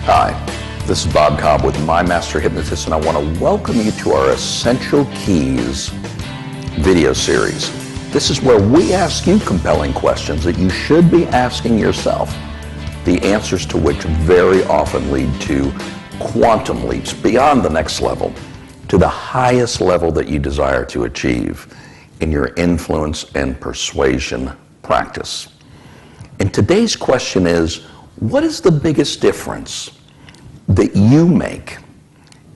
Hi, this is Bob Cobb with My Master Hypnotist, and I want to welcome you to our Essential Keys video series. This is where we ask you compelling questions that you should be asking yourself, the answers to which very often lead to quantum leaps beyond the next level, to the highest level that you desire to achieve in your influence and persuasion practice. And today's question is, what is the biggest difference that you make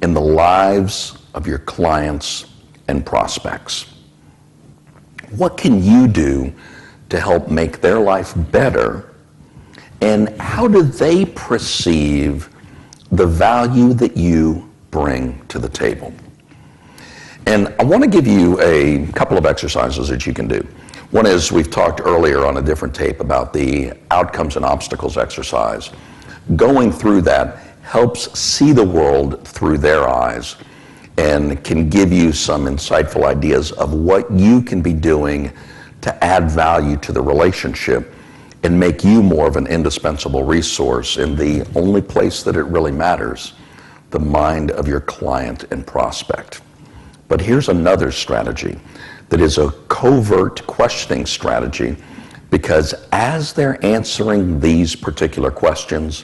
in the lives of your clients and prospects? What can you do to help make their life better? And how do they perceive the value that you bring to the table? And I want to give you a couple of exercises that you can do. One is, we've talked earlier on a different tape about the outcomes and obstacles exercise. Going through that helps see the world through their eyes and can give you some insightful ideas of what you can be doing to add value to the relationship and make you more of an indispensable resource in the only place that it really matters, the mind of your client and prospect. But here's another strategy that is a covert questioning strategy, because as they're answering these particular questions,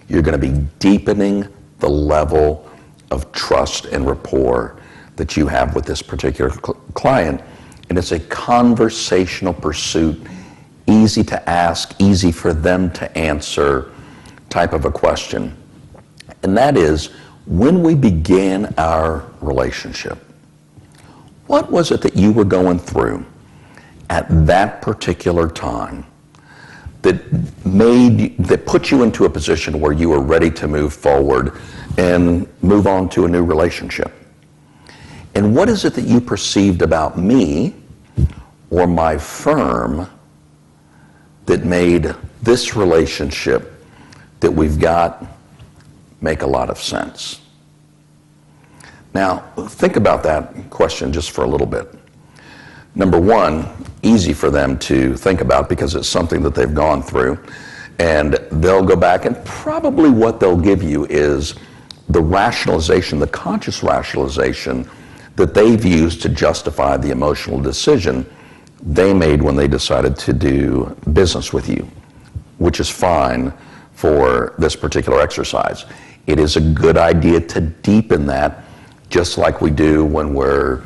you're going to be deepening the level of trust and rapport that you have with this particular client. And it's a conversational pursuit, easy to ask, easy for them to answer type of a question. And that is, when we began our relationship, what was it that you were going through at that particular time that put you into a position where you were ready to move forward and move on to a new relationship? And what is it that you perceived about me or my firm that made this relationship that we've got make a lot of sense? Now, think about that question just for a little bit. Number one, easy for them to think about because it's something that they've gone through, and they'll go back and probably what they'll give you is the rationalization, the conscious rationalization that they've used to justify the emotional decision they made when they decided to do business with you, which is fine for this particular exercise. It is a good idea to deepen that, just like we do when we're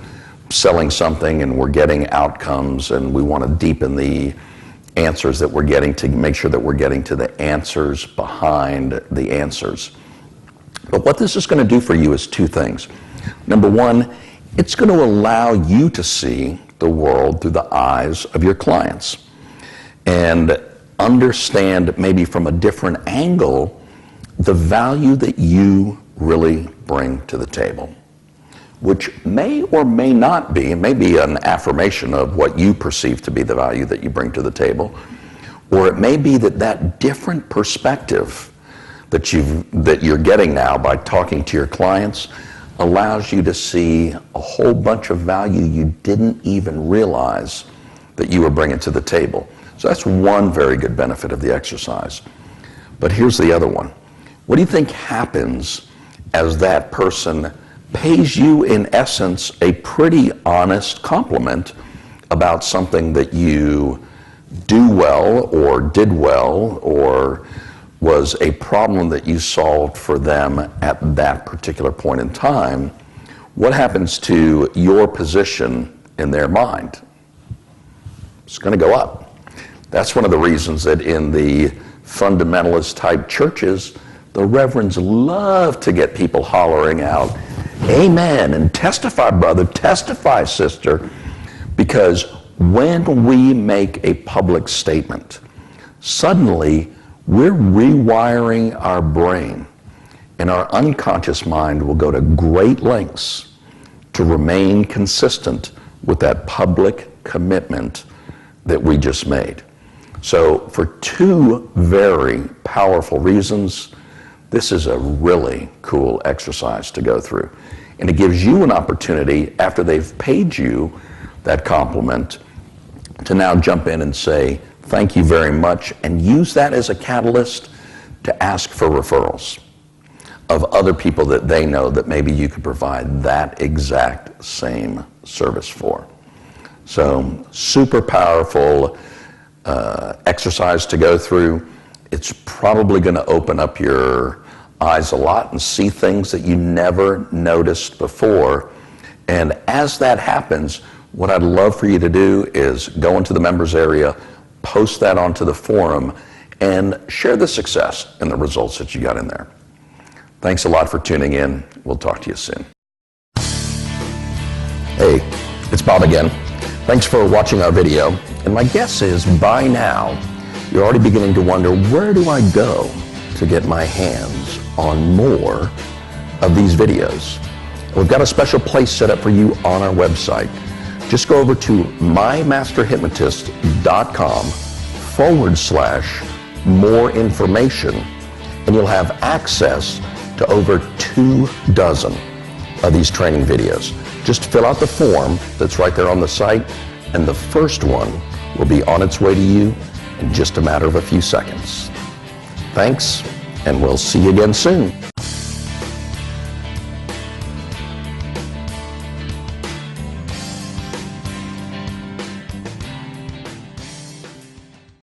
selling something and we're getting outcomes, and we want to deepen the answers that we're getting to make sure that we're getting to the answers behind the answers. But what this is going to do for you is two things. Number one, it's going to allow you to see the world through the eyes of your clients and understand maybe from a different angle the value that you really bring to the table, which may or may not be, it may be an affirmation of what you perceive to be the value that you bring to the table, or it may be that different perspective that you're getting now by talking to your clients allows you to see a whole bunch of value you didn't even realize that you were bringing to the table. So that's one very good benefit of the exercise. But here's the other one. What do you think happens as that person pays you, in essence, a pretty honest compliment about something that you do well or did well, or was a problem that you solved for them at that particular point in time? What happens to your position in their mind? It's going to go up. That's one of the reasons that in the fundamentalist type churches, the reverends love to get people hollering out, "Amen," and "Testify, brother, testify, sister," because when we make a public statement, suddenly we're rewiring our brain, and our unconscious mind will go to great lengths to remain consistent with that public commitment that we just made. So for two very powerful reasons, this is a really cool exercise to go through. And it gives you an opportunity, after they've paid you that compliment, to now jump in and say, "Thank you very much," and use that as a catalyst to ask for referrals. of other people that they know that maybe you could provide that exact same service for. So, super powerful exercise to go through. It's probably going to open up your eyes a lot and see things that you never noticed before. And as that happens, what I'd love for you to do is go into the members area, post that onto the forum, and share the success and the results that you got in there. Thanks a lot for tuning in. We'll talk to you soon. Hey, it's Bob again. Thanks for watching our video. And my guess is by now, you're already beginning to wonder, where do I go to get my hands on more of these videos? We've got a special place set up for you on our website. Just go over to mymasterhypnotist.com/more information, and you'll have access to over 24 of these training videos. Just fill out the form that's right there on the site, and the first one will be on its way to you in just a matter of a few seconds. Thanks, and we'll see you again soon.